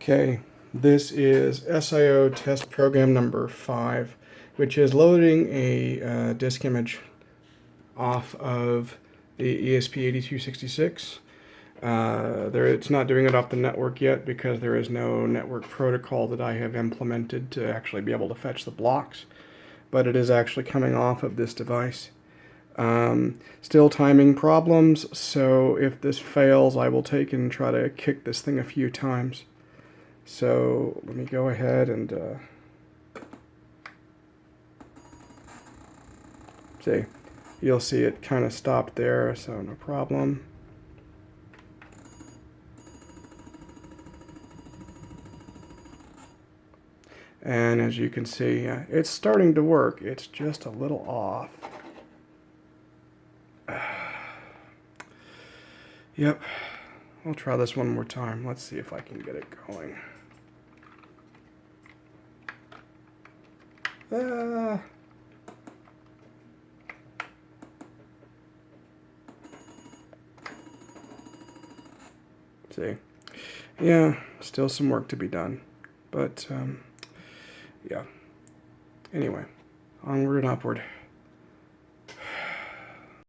Okay, this is SIO test program number 5, which is loading a disk image off of the ESP8266. It's not doing it off the network yet because there is no network protocol that I have implemented to actually be able to fetch the blocks, but it is actually coming off of this device. Still timing problems, so if this fails, I will take and try to kick this thing a few times. So let me go ahead and see. You'll see it kind of stopped there, so no problem. And as you can see, it's starting to work. It's just a little off. Yep. I'll try this one more time. Let's see if I can get it going. See. Yeah, still some work to be done. But, yeah. Anyway, onward and upward.